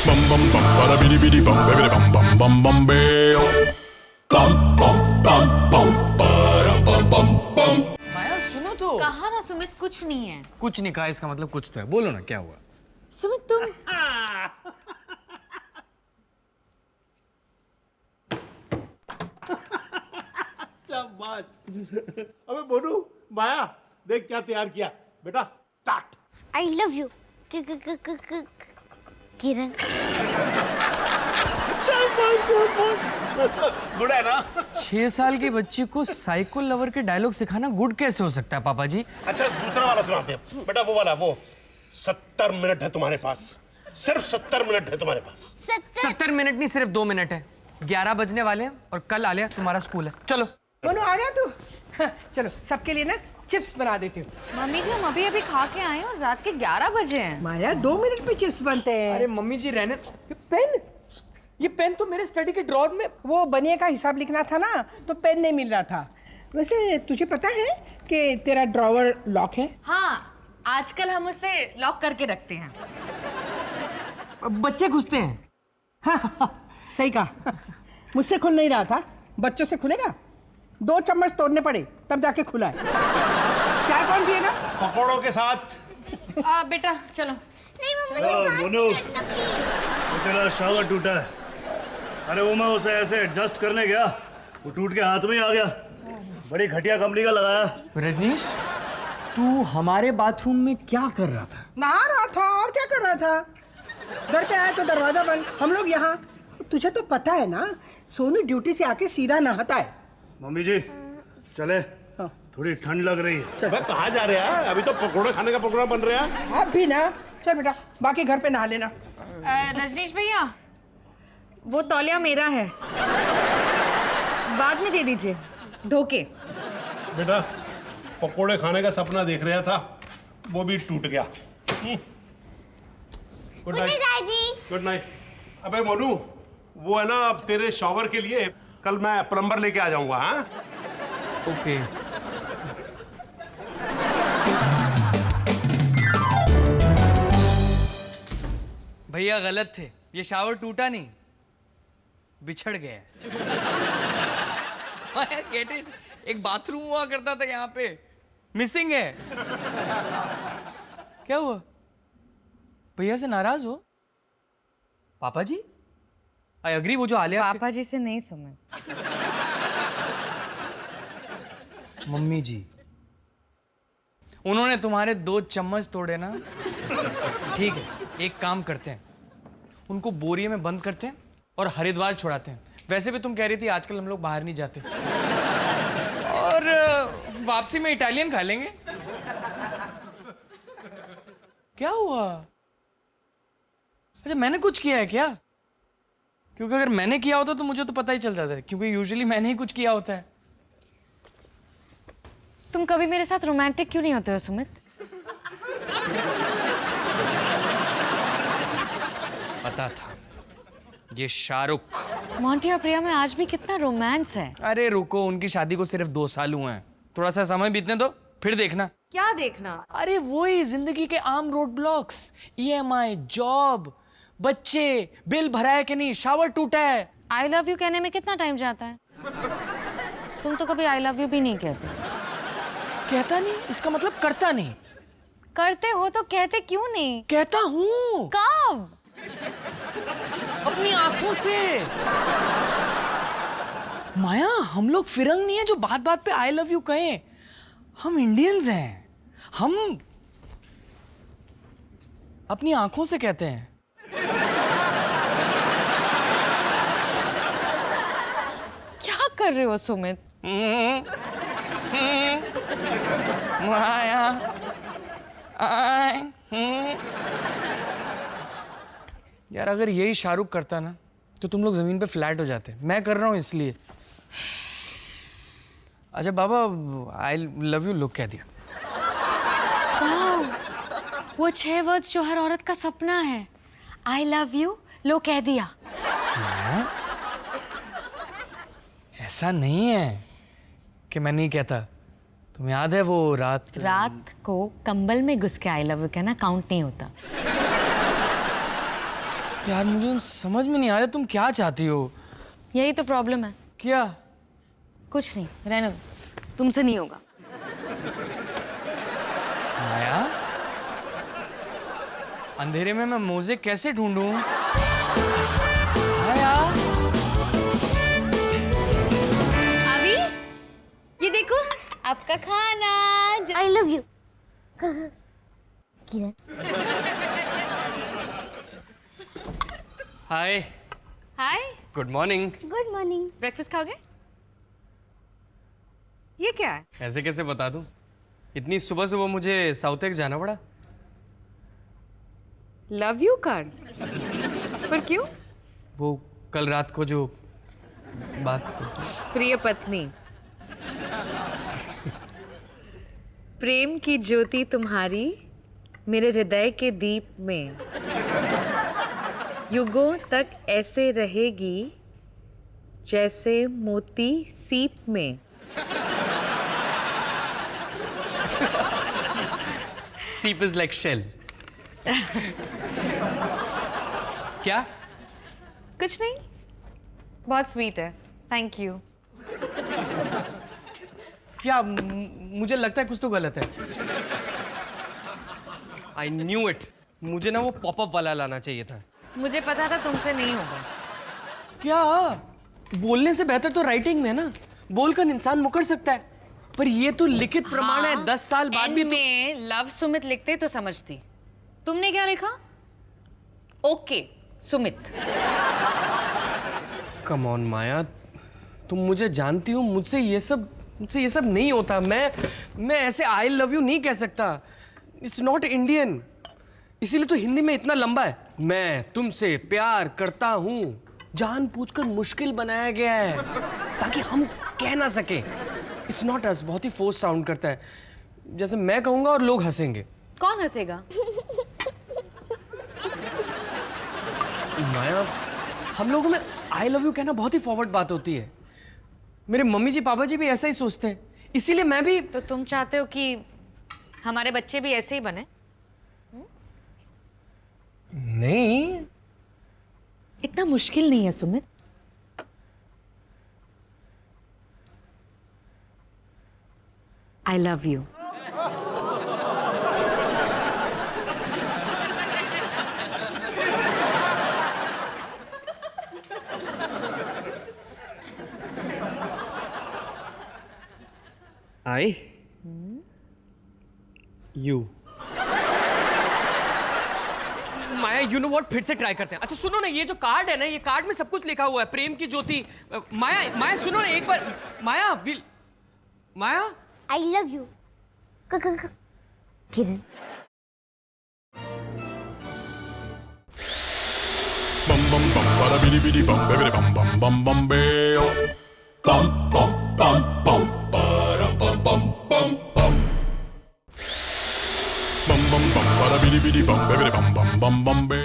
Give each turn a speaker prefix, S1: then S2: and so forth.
S1: Bum bum bum bada bidi bidi bum baby bum bum bum bum bam. Bum bum bum bum bada bum bum bum.
S2: माया सुनो तो।
S3: कहा ना सुमित, कुछ नहीं है।
S2: कुछ नहीं कहा इसका मतलब कुछ तो है। बोलो ना क्या हुआ।
S3: सुमित तुम
S4: शाबाश। अबे मोनू, माया देख क्या तैयार किया बेटा। Start.
S5: I love you Kiran.
S4: Good है ना?
S2: 6 साल की बच्ची को साइको लवर के डायलॉग सिखाना गुड कैसे हो सकता है पापा जी?
S4: अच्छा दूसरा वाला सुनाते हैं बेटा। वो वाला, वो 70 मिनट है तुम्हारे पास, सिर्फ 70 मिनट है तुम्हारे पास।
S2: 70 मिनट नहीं, सिर्फ 2 मिनट है। 11 बजने वाले हैं और कल आलिया तुम्हारा स्कूल है। चलो
S6: मोनू आ गया तू? हाँ, चलो सबके लिए ना चिप्स बना देती हूँ।
S3: मम्मी जी, हम अभी अभी खा के आए और रात के 11 बजे हैं।
S6: माया 2 मिनट में चिप्स बनते हैं।
S2: अरे मम्मी जी रहने। ये पेन तो मेरे स्टडी के ड्रॉर में।
S6: वो बनिए का हिसाब लिखना था ना, तो पेन नहीं मिल रहा था। वैसे तुझे पता है कि तेरा ड्रॉवर लॉक है?
S3: हाँ, आजकल हम उसे लॉक करके रखते हैं।
S2: बच्चे घुसते हैं।
S6: हाँ, सही कहा। मुझसे खुल नहीं रहा था, बच्चों से खुलेगा? 2 चम्मच तोड़ने पड़े तब जाके खुला है। चाय कौन पिएगा?
S4: पकौड़ों के साथ।
S3: बेटा चलो।
S5: नहीं मम्मी
S7: मोनू, वो तेरा शावर टूटा है। अरे वो मैं उसे ऐसे एडजस्ट करने गया, वो टूट के हाथ में ही आ गया। बड़ी घटिया कंपनी का लगाया।
S2: रजनीश, तू हमारे बाथरूम में क्या कर रहा था?
S6: नहा रहा था और क्या कर रहा था। घर पे आया तो दरवाजा बंद, हम लोग यहाँ। तुझे तो पता है ना, सोनू ड्यूटी से आके सीधा नहाता है।
S7: मम्मी जी चले,
S6: हाँ।
S7: थोड़ी ठंड लग रही है।
S4: अबे कहाँ जा रहे हैं? अभी तो पकौड़े खाने का प्रोग्राम बन रहा है।
S6: आप भी ना। चल बेटा, बाकी घर पे नहा लेना।
S3: रजनीश भैया, वो तौलिया मेरा है, बाद में दे दीजिए धोके।
S4: बेटा पकौड़े खाने का सपना देख रहा था, वो भी टूट गया। गुड नाइट
S5: दादी।
S4: Good night. अबे मोनू, वो है ना, अब तेरे शॉवर के लिए कल मैं प्लम्बर लेके आ जाऊंगा। हाँ
S2: ओके। भैया गलत थे, ये शावर टूटा नहीं, बिछड़ गया। Get it. एक बाथरूम हुआ करता था यहाँ पे, मिसिंग है। क्या हुआ? भैया से नाराज हो? पापा जी आई अग्री। वो जो आलिया
S3: पापा जी से नहीं सुमित।
S2: मम्मी जी, उन्होंने तुम्हारे 2 चम्मच तोड़े ना। ठीक है, एक काम करते हैं, उनको बोरिये में बंद करते हैं और हरिद्वार छुड़ाते हैं। वैसे भी तुम कह रही थी आजकल हम लोग बाहर नहीं जाते, और वापसी में इटालियन खा लेंगे। क्या हुआ? अच्छा मैंने कुछ किया है क्या? क्योंकि अगर मैंने किया होता तो मुझे तो पता ही चल जाता है, क्योंकि यूजुअली मैंने ही कुछ किया होता है।
S3: तुम कभी मेरे साथ रोमांटिक क्यों नहीं होते हो सुमित?
S2: पता था ये शाहरुख।
S3: मोंटी और प्रिया में आज भी कितना रोमांस है।
S2: अरे रुको, उनकी शादी को सिर्फ 2 साल हुए हैं, थोड़ा सा समय बीतने दो फिर देखना।
S3: क्या देखना?
S2: अरे वही जिंदगी के आम रोड ब्लॉक्स, EMI, जॉब, बच्चे, बिल भरा है कि नहीं, शावर टूटा है।
S3: आई लव यू कहने में कितना टाइम जाता है? तुम तो कभी आई लव यू भी नहीं कहते।
S2: कहता नहीं इसका मतलब करता नहीं।
S3: करते हो तो कहते क्यों नहीं?
S2: कहता हूँ।
S3: कब?
S2: अपनी आंखों से। माया, हम लोग फिरंग नहीं है जो बात बात पे आई लव यू कहें। हम इंडियंस हैं, हम अपनी आंखों से कहते हैं।
S3: क्या कर रहे हो सुमित?
S2: माया, यार अगर यही शाहरुख करता ना तो तुम लोग जमीन पे फ्लैट हो जाते। मैं कर रहा हूं इसलिए। अच्छा बाबा, आई लव यू लोग कह दिया।
S3: वो 6 वर्ड्स जो हर औरत का सपना है। आई लव यू लो कह दिया।
S2: ऐसा नहीं है कि मैं नहीं कहता। तुम्हें याद है वो रात
S3: को कंबल में घुस के आई लव यू कहना काउंट नहीं होता।
S2: यार मुझे समझ में नहीं आ रहा तुम क्या चाहती हो।
S3: यही तो प्रॉब्लम है।
S2: क्या?
S3: कुछ नहीं, रहने दो, तुमसे नहीं होगा।
S2: माया, अंधेरे में मैं मोज़े कैसे ढूंढूं? माया,
S3: अभी ये देखो आपका खाना।
S5: I love you. Kiran
S2: hi.
S3: Hi,
S2: good morning.
S5: Good morning.
S3: Breakfast खाओगे? ये क्या है?
S2: ऐसे कैसे बता दूं? इतनी सुबह सुबह मुझे साउथ एक्स जाना पड़ा।
S3: Love you card? पर क्यों?
S2: वो कल रात को जो बात।
S8: प्रिय पत्नी, प्रेम की ज्योति तुम्हारी मेरे हृदय के दीप में युगों तक ऐसे रहेगी जैसे मोती सीप में।
S2: सीप इज लाइक शेल। क्या?
S8: कुछ नहीं, बहुत स्वीट है, थैंक यू।
S2: क्या मुझे लगता है कुछ तो गलत है। I knew it. मुझे ना वो पॉपअप वाला लाना चाहिए था।
S8: मुझे पता था तुमसे नहीं होगा।
S2: क्या? बोलने से बेहतर तो राइटिंग में है ना। बोलकर इंसान मुकर सकता है, पर ये तो लिखित प्रमाण है। 10 साल बाद भी
S8: में लव सुमित लिखते तो समझती। तुमने क्या लिखा? ओके सुमित।
S2: कम ऑन माया, तुम मुझे जानती हो, मुझसे ये सब नहीं होता। मैं ऐसे आई लव यू नहीं कह सकता। It's not Indian. इसीलिए तो हिंदी में इतना लंबा है। मैं तुमसे प्यार करता हूं जानबूझकर मुश्किल बनाया गया है ताकि हम कह ना सके। It's not us. बहुत ही फोर्स साउंड करता है, जैसे मैं कहूंगा और लोग हंसेंगे।
S8: कौन हंसेगा?
S2: माया, हम लोगों में आई लव यू कहना बहुत ही फॉरवर्ड बात होती है। मेरे मम्मी जी पापा जी भी ऐसा ही सोचते हैं, इसीलिए मैं भी।
S8: तो तुम चाहते हो कि हमारे बच्चे भी ऐसे ही बने?
S2: नहीं,
S8: इतना मुश्किल नहीं है Sumit. I love you.
S2: I you. Maya, you know what, फिर से ट्राई करते हैं। अच्छा सुनो ना, ये जो कार्ड है ना, ये कार्ड में सब कुछ लिखा हुआ है। प्रेम की ज्योति। माया सुनो ना एक बार। माया
S5: I love you. Kiran
S1: Bum bum bum bada bidi bidi bum bidi bum bum bum bum beo. Bum bum bum bum bada bum bum bum bum. Bum bum bum bada bidi bidi bum bidi bum bum bum bum beo.